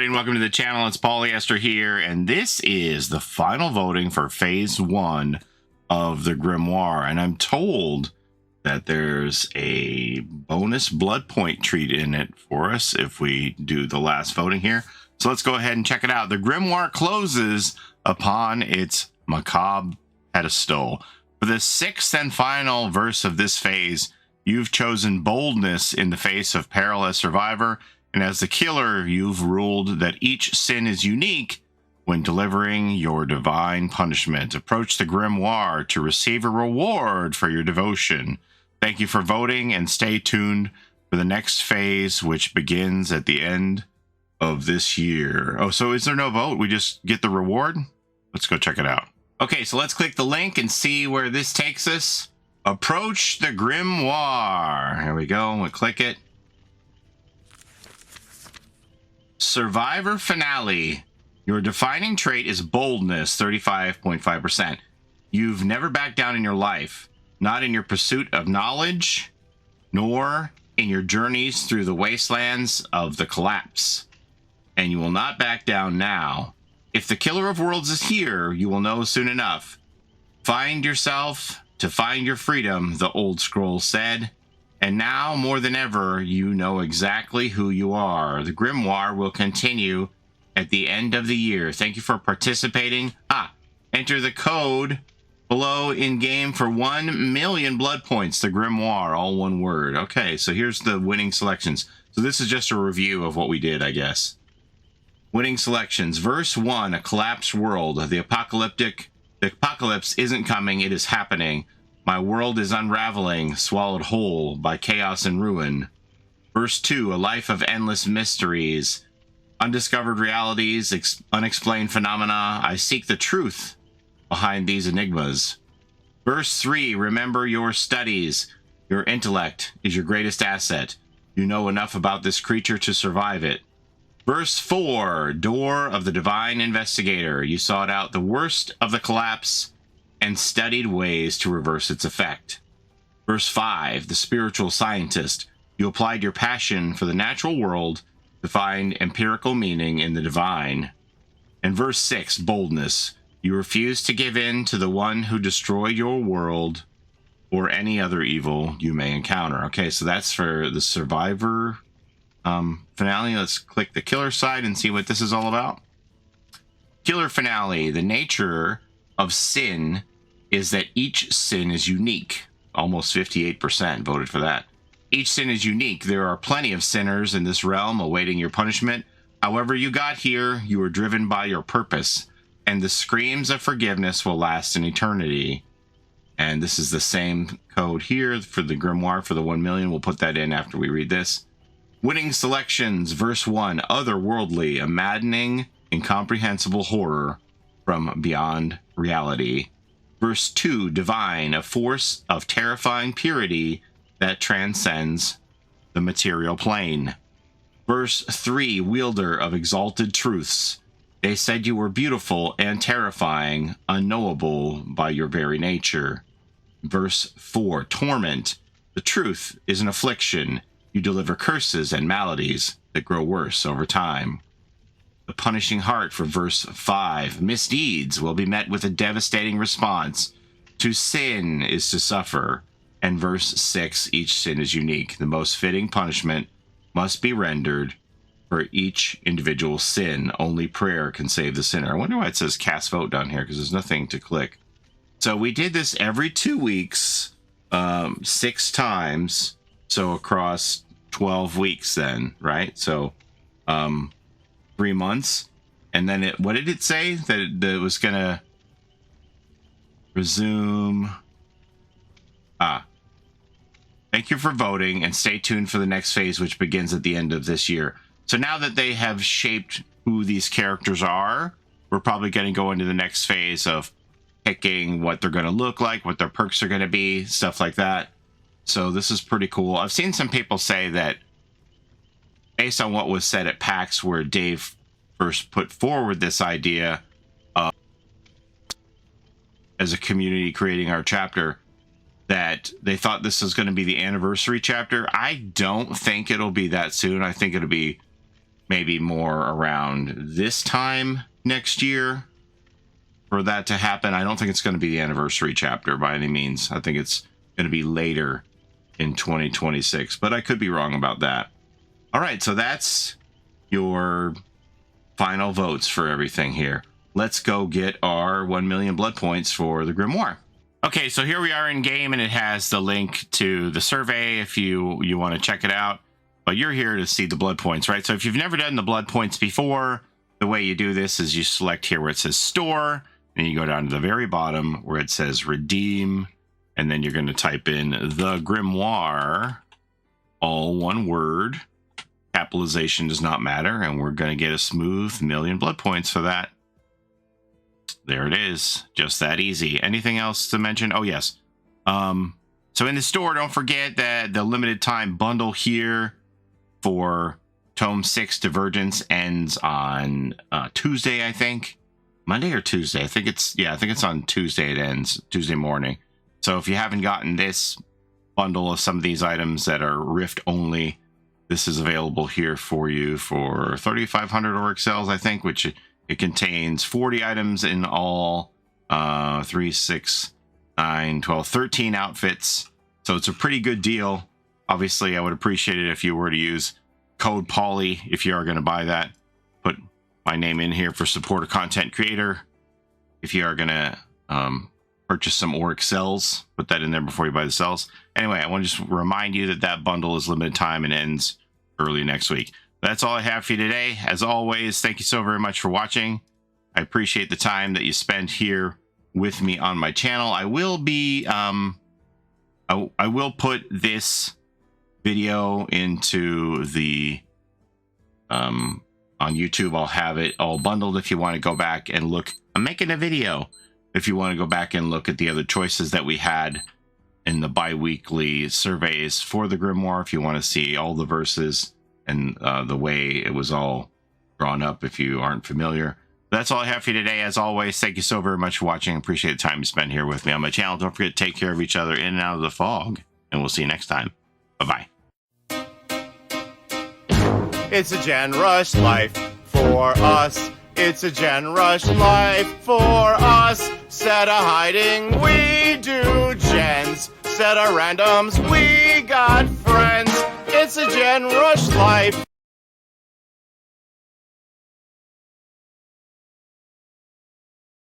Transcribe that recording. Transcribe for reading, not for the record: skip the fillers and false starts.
everybody, and welcome to the channel. It's Paulie, Esther here, and this is the final voting for Phase 1 of the Grimoire. And I'm told that there's a bonus blood point treat in it for us if we do the last voting here. So let's go ahead and check it out. The Grimoire closes upon its macabre pedestal. For the sixth and final verse of this phase, you've chosen boldness in the face of peril as survivor. And as the killer, you've ruled that each sin is unique when delivering your divine punishment. Approach the Grimoire to receive a reward for your devotion. Thank you for voting, and stay tuned for the next phase, which begins at the end of this year. Oh, so is there no vote? We just get the reward? Let's go check it out. Okay, so let's click the link and see where this takes us. Approach the Grimoire. Here we go. We'll click it. Survivor Finale. Your defining trait is boldness, 35.5%. You've never backed down in your life, not in your pursuit of knowledge, nor in your journeys through the wastelands of the collapse. And you will not back down now. If the Killer of Worlds is here, you will know soon enough. Find yourself to find your freedom, the old scroll said. And now, more than ever, you know exactly who you are. The Grimoire will continue at the end of the year. Thank you for participating. Enter the code below in-game for 1 million blood points. The Grimoire, all one word. Okay, so here's the winning selections. So this is just a review of what we did, I guess. Winning selections. Verse 1, a collapsed world. The apocalypse isn't coming, it is happening. My world is unraveling, swallowed whole by chaos and ruin. Verse 2, a life of endless mysteries, undiscovered realities, unexplained phenomena. I seek the truth behind these enigmas. Verse 3, remember your studies. Your intellect is your greatest asset. You know enough about this creature to survive it. Verse 4, door of the divine investigator. You sought out the worst of the collapse and studied ways to reverse its effect. Verse 5, the spiritual scientist. You applied your passion for the natural world to find empirical meaning in the divine. And verse 6, boldness. You refuse to give in to the one who destroyed your world or any other evil you may encounter. Okay, so that's for the Survivor finale. Let's click the killer side and see what this is all about. Killer finale. The nature of sin is that each sin is unique. Almost 58% voted for that. Each sin is unique. There are plenty of sinners in this realm awaiting your punishment. However you got here, you were driven by your purpose, and the screams of forgiveness will last an eternity. And this is the same code here for the Grimoire for the 1 million. We'll put that in after we read this. Winning selections. Verse 1, otherworldly, a maddening, incomprehensible horror from beyond reality. Verse 2, divine, a force of terrifying purity that transcends the material plane. Verse 3, wielder of exalted truths. They said you were beautiful and terrifying, unknowable by your very nature. Verse 4, torment. The truth is an affliction. You deliver curses and maladies that grow worse over time. The punishing heart for verse 5. Misdeeds will be met with a devastating response. To sin is to suffer. And verse 6. Each sin is unique. The most fitting punishment must be rendered for each individual sin. Only prayer can save the sinner. I wonder why it says cast vote down here, because there's nothing to click. So we did this every 2 weeks, 6 times. So across 12 weeks then, right? So 3 months, and then what did it say that it was gonna resume? Thank you for voting, and stay tuned for the next phase, which begins at the end of this year. So now that they have shaped who these characters are, we're probably going to go into the next phase of picking what they're going to look like, what their perks are going to be, stuff like that. So this is pretty cool. I've seen some people say that based on what was said at PAX, where Dave first put forward this idea of, as a community creating our chapter, that they thought this was going to be the anniversary chapter. I don't think it'll be that soon. I think it'll be maybe more around this time next year for that to happen. I don't think it's going to be the anniversary chapter by any means. I think it's going to be later in 2026, but I could be wrong about that. All right, so that's your final votes for everything here. Let's go get our 1 million blood points for the Grimoire. Okay, so here we are in game, and it has the link to the survey if you want to check it out. But you're here to see the blood points, right? So if you've never done the blood points before, the way you do this is you select here where it says store, and you go down to the very bottom where it says redeem, and then you're going to type in the Grimoire, all one word. Capitalization does not matter, and we're going to get a smooth 1 million blood points for that. There it is. Just that easy. Anything else to mention? Oh, yes. So in the store, don't forget that the limited time bundle here for Tome 6 Divergence ends on Tuesday, I think. Monday or Tuesday? I think it's on Tuesday it ends, Tuesday morning. So if you haven't gotten this bundle of some of these items that are Rift only, this is available here for you for 3,500 Auric cells, I think, which it contains 40 items in all, 3, 6, 9, 12, 13 outfits. So it's a pretty good deal. Obviously, I would appreciate it if you were to use code Paulie if you are going to buy that. Put my name in here for supporter content creator. If you are going to purchase some Auric cells, put that in there before you buy the cells. Anyway, I want to just remind you that that bundle is limited time and ends early next week. That's all I have for you today. As always, thank you so very much for watching. I appreciate the time that you spend here with me on my channel. I will be, I will put this video into the, on YouTube. I'll have it all bundled if you want to go back and look. I'm making a video if you want to go back and look at the other choices that we had in the bi-weekly surveys for the Grimoire, if you want to see all the verses and the way it was all drawn up if you aren't familiar. That's all I have for you today. As always, thank you so very much for watching. Appreciate the time you spent here with me on my channel. Don't forget to take care of each other in and out of the fog, and we'll see you next time. Bye-bye. It's a Gen Rush life for us. It's a Gen Rush life for us. Set a hiding, we do gens. Set a randoms, we got friends. It's a Gen Rush life